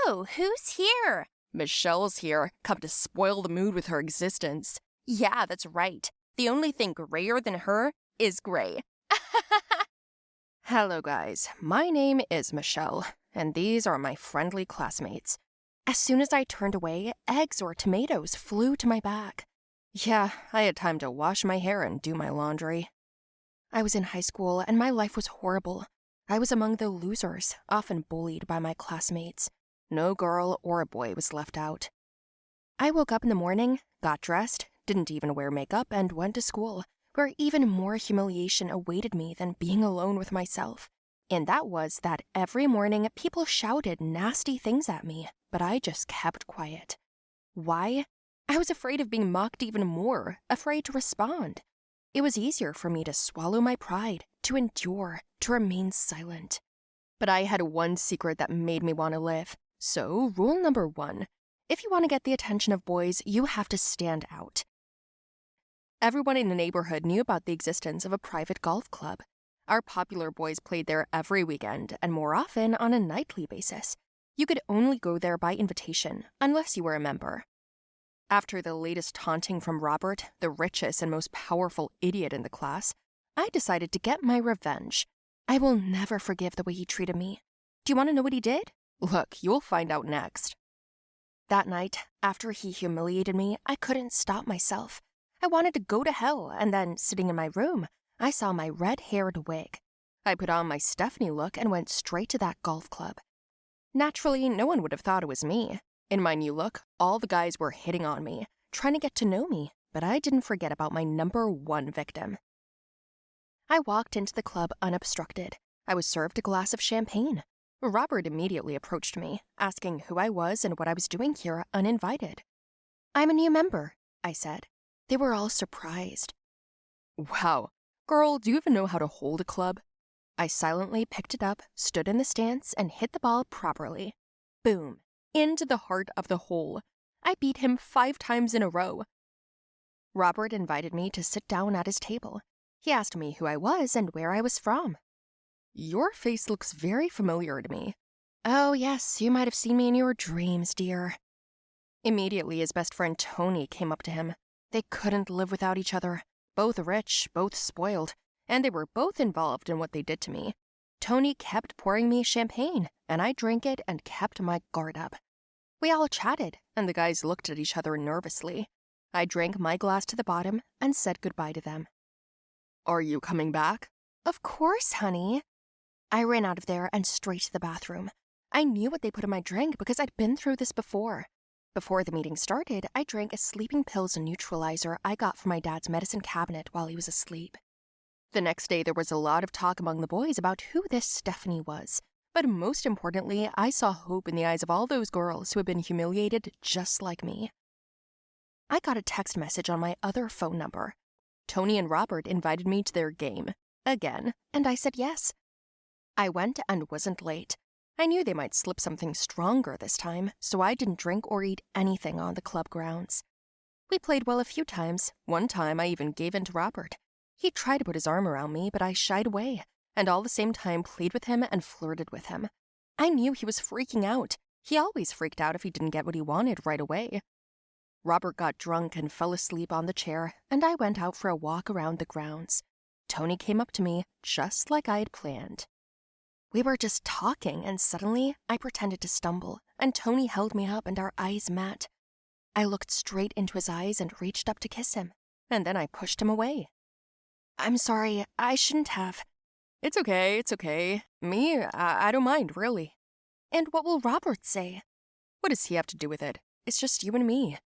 Oh, who's here? Michelle's here, come to spoil the mood with her existence. Yeah, that's right. The only thing grayer than her is gray. Hello, guys. My name is Michelle, and these are my friendly classmates. As soon as I turned away, eggs or tomatoes flew to my back. Yeah, I had time to wash my hair and do my laundry. I was in high school, and my life was horrible. I was among the losers, often bullied by my classmates. No girl or boy was left out. I woke up in the morning, got dressed, didn't even wear makeup, and went to school, where even more humiliation awaited me than being alone with myself. And that was that every morning people shouted nasty things at me, but I just kept quiet. Why? I was afraid of being mocked even more, afraid to respond. It was easier for me to swallow my pride, to endure, to remain silent. But I had one secret that made me want to live. So, rule number 1, if you want to get the attention of boys, you have to stand out. Everyone in the neighborhood knew about the existence of a private golf club. Our popular boys played there every weekend, and more often on a nightly basis. You could only go there by invitation, unless you were a member. After the latest taunting from Robert, the richest and most powerful idiot in the class, I decided to get my revenge. I will never forgive the way he treated me. Do you want to know what he did? Look, you'll find out next. That night, after he humiliated me, I couldn't stop myself. I wanted to go to hell, and then, sitting in my room, I saw my red-haired wig. I put on my Stephanie look and went straight to that golf club. Naturally, no one would have thought it was me. In my new look, all the guys were hitting on me, trying to get to know me, but I didn't forget about my number 1 victim. I walked into the club unobstructed. I was served a glass of champagne. Robert immediately approached me, asking who I was and what I was doing here uninvited. "I'm a new member," I said. They were all surprised. "Wow. Girl, do you even know how to hold a club?" I silently picked it up, stood in the stance, and hit the ball properly. Boom. Into the heart of the hole. I beat him 5 times in a row. Robert invited me to sit down at his table. He asked me who I was and where I was from. "Your face looks very familiar to me." "Oh, yes, you might have seen me in your dreams, dear." Immediately, his best friend Tony came up to him. They couldn't live without each other. Both rich, both spoiled, and they were both involved in what they did to me. Tony kept pouring me champagne, and I drank it and kept my guard up. We all chatted, and the guys looked at each other nervously. I drank my glass to the bottom and said goodbye to them. "Are you coming back?" "Of course, honey." I ran out of there and straight to the bathroom. I knew what they put in my drink because I'd been through this before. Before the meeting started, I drank a sleeping pills neutralizer I got from my dad's medicine cabinet while he was asleep. The next day, there was a lot of talk among the boys about who this Stephanie was. But most importantly, I saw hope in the eyes of all those girls who had been humiliated just like me. I got a text message on my other phone number. Tony and Robert invited me to their game, again, and I said yes. I went and wasn't late. I knew they might slip something stronger this time, so I didn't drink or eat anything on the club grounds. We played well a few times. One time I even gave in to Robert. He tried to put his arm around me, but I shied away, and all the same time played with him and flirted with him. I knew he was freaking out. He always freaked out if he didn't get what he wanted right away. Robert got drunk and fell asleep on the chair, and I went out for a walk around the grounds. Tony came up to me, just like I had planned. We were just talking, and suddenly I pretended to stumble, and Tony held me up and our eyes met. I looked straight into his eyes and reached up to kiss him, and then I pushed him away. "I'm sorry, I shouldn't have." It's okay. I don't mind, really." "And what will Robert say?" "What does he have to do with it? It's just you and me."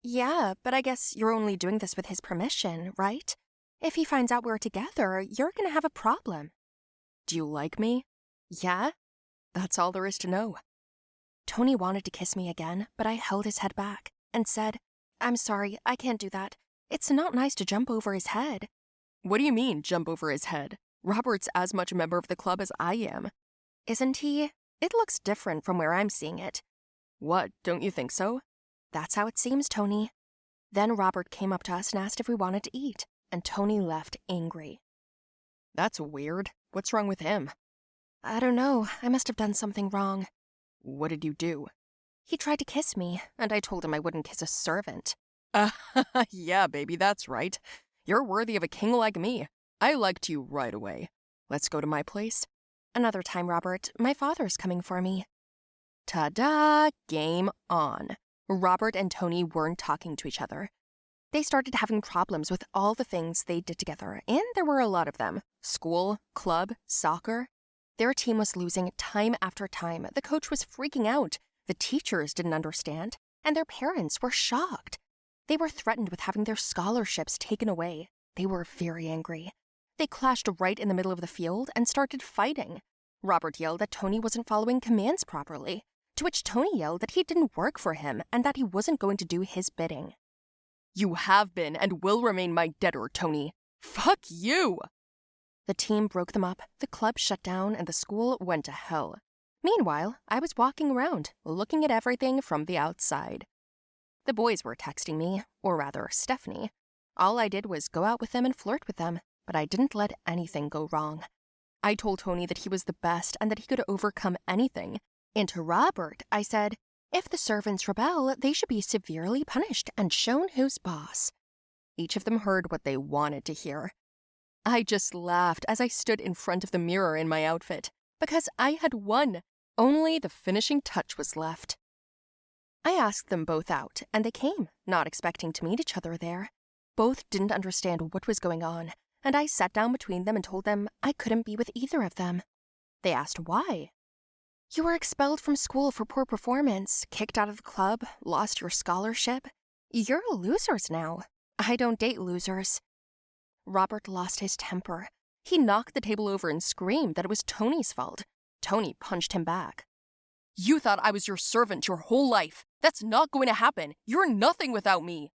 "Yeah, but I guess you're only doing this with his permission, right? If he finds out we're together, you're gonna have a problem." "Do you like me?" "Yeah." "That's all there is to know." Tony wanted to kiss me again, but I held his head back and said, "I'm sorry, I can't do that. It's not nice to jump over his head." "What do you mean, jump over his head? Robert's as much a member of the club as I am." "Isn't he? It looks different from where I'm seeing it." "What, don't you think so?" "That's how it seems, Tony." Then Robert came up to us and asked if we wanted to eat, and Tony left angry. "That's weird. What's wrong with him?" "I don't know. I must have done something wrong." What did you do? He tried to kiss me, and I told him I wouldn't kiss a servant. Yeah, baby, that's right. You're worthy of a king like me. I liked you right away. Let's go to my place. Another time, Robert, my father's coming for me. Ta-da! Game on. Robert and Tony weren't talking to each other. They started having problems with all the things they did together, and there were a lot of them. School, club, soccer. Their team was losing time after time. The coach was freaking out. The teachers didn't understand, and their parents were shocked. They were threatened with having their scholarships taken away. They were very angry. They clashed right in the middle of the field and started fighting. Robert yelled that Tony wasn't following commands properly, to which Tony yelled that he didn't work for him and that he wasn't going to do his bidding. You have been and will remain my debtor, Tony. Fuck you! The team broke them up, the club shut down, and the school went to hell. Meanwhile, I was walking around, looking at everything from the outside. The boys were texting me, or rather, Stephanie. All I did was go out with them and flirt with them, but I didn't let anything go wrong. I told Tony that he was the best and that he could overcome anything. And to Robert, I said, if the servants rebel, they should be severely punished and shown who's boss. Each of them heard what they wanted to hear. I just laughed as I stood in front of the mirror in my outfit, because I had won. Only the finishing touch was left. I asked them both out, and they came, not expecting to meet each other there. Both didn't understand what was going on, and I sat down between them and told them I couldn't be with either of them. They asked why. You were expelled from school for poor performance, kicked out of the club, lost your scholarship. You're losers now. I don't date losers. Robert lost his temper. He knocked the table over and screamed that it was Tony's fault. Tony punched him back. You thought I was your servant your whole life. That's not going to happen. You're nothing without me.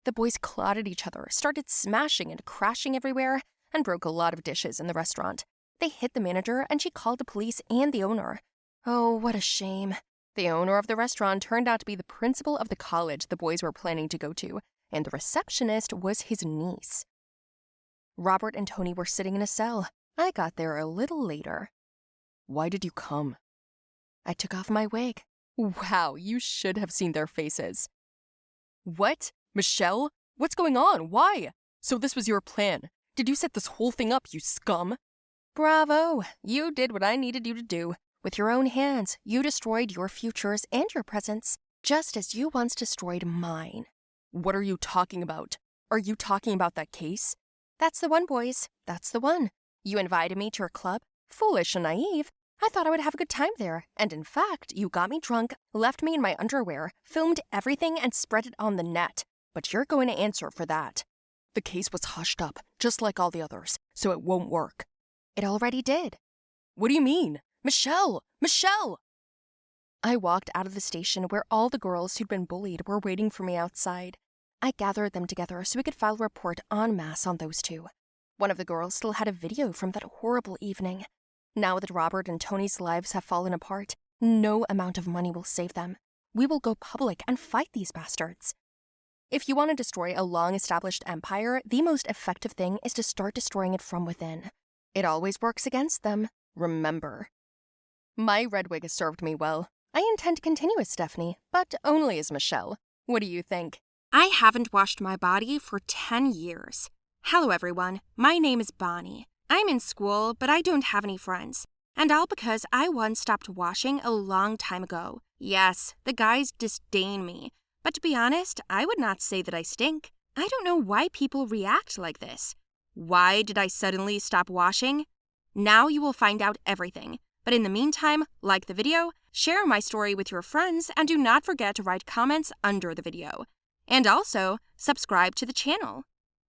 The boys clawed at each other, started smashing and crashing everywhere, and broke a lot of dishes in the restaurant. They hit the manager, and she called the police and the owner. Oh, what a shame. The owner of the restaurant turned out to be the principal of the college the boys were planning to go to, and the receptionist was his niece. Robert and Tony were sitting in a cell. I got there a little later. Why did you come? I took off my wig. Wow, you should have seen their faces. What? Michelle? What's going on? Why? So this was your plan. Did you set this whole thing up, you scum? Bravo! You did what I needed you to do. With your own hands, you destroyed your futures and your presents, just as you once destroyed mine. What are you talking about? Are you talking about that case? That's the one, boys. That's the one. You invited me to your club. Foolish and naive. I thought I would have a good time there, and in fact, you got me drunk, left me in my underwear, filmed everything, and spread it on the net. But you're going to answer for that. The case was hushed up, just like all the others, so it won't work. It already did. What do you mean? Michelle! Michelle! I walked out of the station where all the girls who'd been bullied were waiting for me outside. I gathered them together so we could file a report en masse on those two. One of the girls still had a video from that horrible evening. Now that Robert and Tony's lives have fallen apart, no amount of money will save them. We will go public and fight these bastards. If you want to destroy a long-established empire, the most effective thing is to start destroying it from within. It always works against them. Remember. My red wig has served me well. I intend to continue as Stephanie, but only as Michelle. What do you think? I haven't washed my body for 10 years. Hello, everyone. My name is Bonnie. I'm in school, but I don't have any friends. And all because I once stopped washing a long time ago. Yes, the guys disdain me. But to be honest, I would not say that I stink. I don't know why people react like this. Why did I suddenly stop washing? Now you will find out everything. But in the meantime, like the video, share my story with your friends, and do not forget to write comments under the video. And also, subscribe to the channel.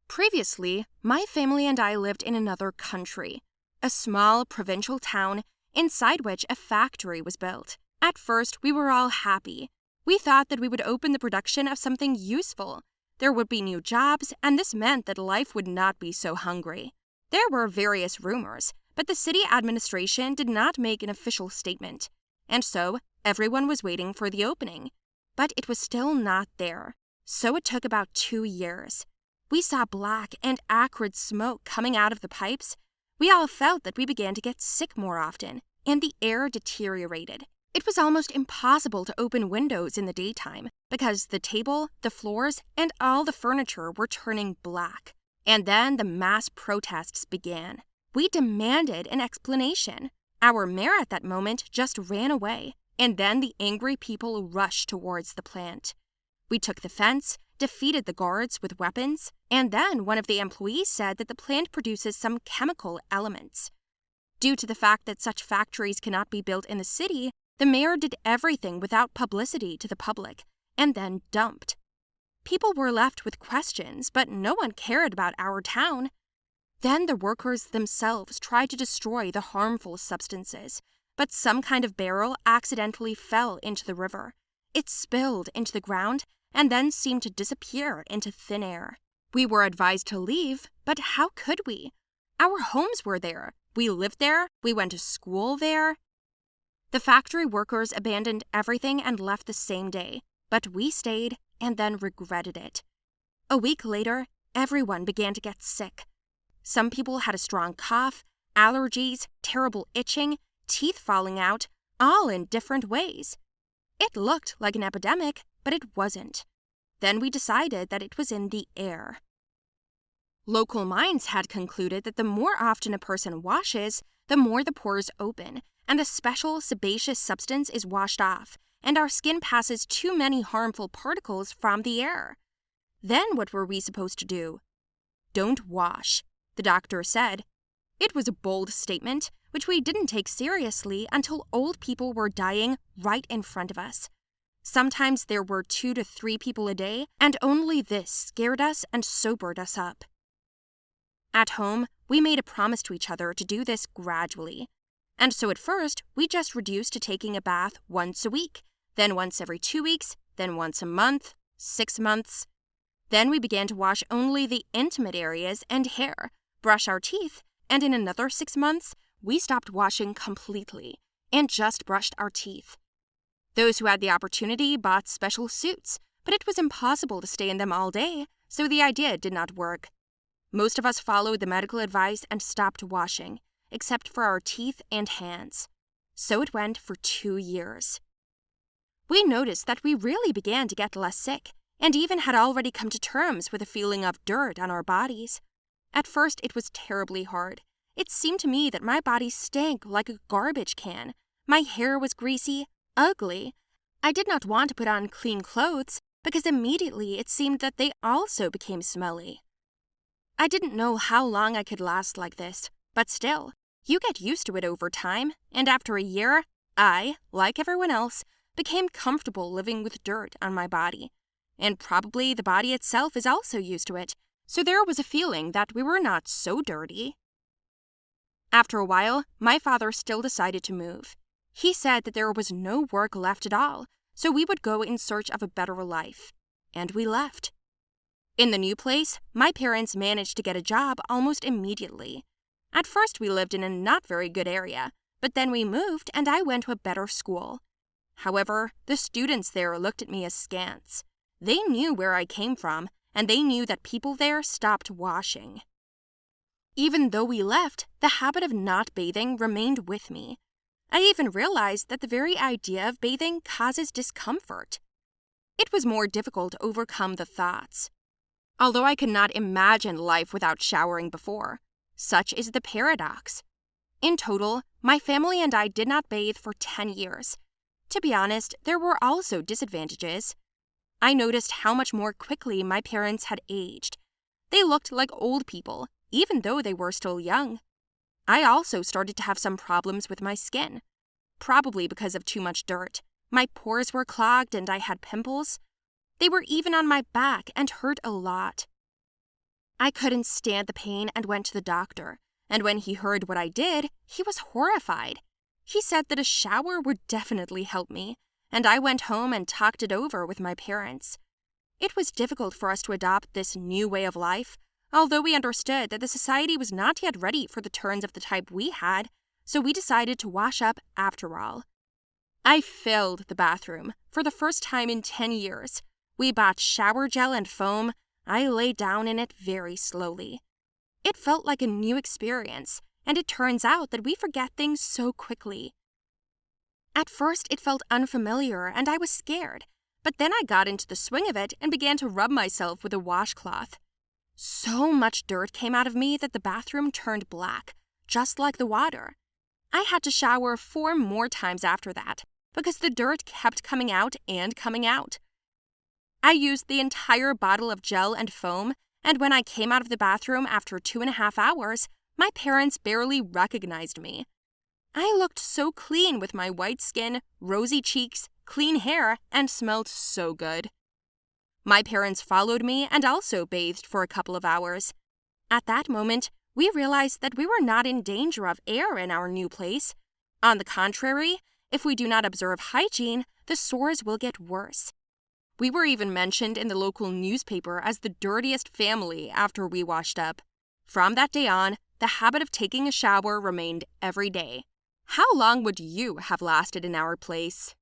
Previously, my family and I lived in another country, a small provincial town inside which a factory was built. At first, we were all happy. We thought that we would open the production of something useful. There would be new jobs, and this meant that life would not be so hungry. There were various rumors, but the city administration did not make an official statement, and so everyone was waiting for the opening. But it was still not there, so it took about 2 years. We saw black and acrid smoke coming out of the pipes. We all felt that we began to get sick more often, and the air deteriorated. It was almost impossible to open windows in the daytime because the table, the floors, and all the furniture were turning black. And then the mass protests began. We demanded an explanation. Our mayor at that moment just ran away, and then the angry people rushed towards the plant. We took the fence, defeated the guards with weapons, and then one of the employees said that the plant produces some chemical elements. Due to the fact that such factories cannot be built in the city, the mayor did everything without publicity to the public, and then dumped. People were left with questions, but no one cared about our town. Then the workers themselves tried to destroy the harmful substances, but some kind of barrel accidentally fell into the river. It spilled into the ground and then seemed to disappear into thin air. We were advised to leave, but how could we? Our homes were there. We lived there. We went to school there. The factory workers abandoned everything and left the same day, but we stayed and then regretted it. A week later, everyone began to get sick. Some people had a strong cough, allergies, terrible itching, teeth falling out, all in different ways. It looked like an epidemic, but it wasn't. Then we decided that it was in the air. Local minds had concluded that the more often a person washes, the more the pores open, and the special sebaceous substance is washed off, and our skin passes too many harmful particles from the air. Then what were we supposed to do? Don't wash, the doctor said. It was a bold statement, which we didn't take seriously until old people were dying right in front of us. Sometimes there were 2 to 3 people a day, and only this scared us and sobered us up. At home, we made a promise to each other to do this gradually. And so at first, we just reduced to taking a bath once a week, then once every 2 weeks, then once a month, 6 months. Then we began to wash only the intimate areas and hair, brush our teeth, and in another 6 months, we stopped washing completely and just brushed our teeth. Those who had the opportunity bought special suits, but it was impossible to stay in them all day, so the idea did not work. Most of us followed the medical advice and stopped washing, except for our teeth and hands. So it went for 2 years. We noticed that we really began to get less sick, and even had already come to terms with a feeling of dirt on our bodies. At first, it was terribly hard. It seemed to me that my body stank like a garbage can. My hair was greasy, ugly. I did not want to put on clean clothes, because immediately it seemed that they also became smelly. I didn't know how long I could last like this, but still, you get used to it over time, and after a year, I, like everyone else, became comfortable living with dirt on my body. And probably the body itself is also used to it, so there was a feeling that we were not so dirty. After a while, my father still decided to move. He said that there was no work left at all, so we would go in search of a better life. And we left. In the new place, my parents managed to get a job almost immediately. At first, we lived in a not very good area, but then we moved and I went to a better school. However, the students there looked at me askance. They knew where I came from, and they knew that people there stopped washing. Even though we left, the habit of not bathing remained with me. I even realized that the very idea of bathing causes discomfort. It was more difficult to overcome the thoughts. Although I could not imagine life without showering before, such is the paradox. In total, my family and I did not bathe for 10 years. To be honest, there were also disadvantages. I noticed how much more quickly my parents had aged. They looked like old people, even though they were still young. I also started to have some problems with my skin, probably because of too much dirt. My pores were clogged and I had pimples. They were even on my back and hurt a lot. I couldn't stand the pain and went to the doctor, and when he heard what I did, he was horrified. He said that a shower would definitely help me, and I went home and talked it over with my parents. It was difficult for us to adopt this new way of life, although we understood that the society was not yet ready for the turns of the type we had, so we decided to wash up after all. I filled the bathroom for the first time in 10 years. We bought shower gel and foam. I lay down in it very slowly. It felt like a new experience, and it turns out that we forget things so quickly. At first, it felt unfamiliar and I was scared, but then I got into the swing of it and began to rub myself with a washcloth. So much dirt came out of me that the bathroom turned black, just like the water. I had to shower 4 more times after that because the dirt kept coming out and coming out. I used the entire bottle of gel and foam, and when I came out of the bathroom after 2.5 hours, my parents barely recognized me. I looked so clean with my white skin, rosy cheeks, clean hair, and smelled so good. My parents followed me and also bathed for a couple of hours. At that moment, we realized that we were not in danger of air in our new place. On the contrary, if we do not observe hygiene, the sores will get worse. We were even mentioned in the local newspaper as the dirtiest family after we washed up. From that day on, the habit of taking a shower remained every day. How long would you have lasted in our place?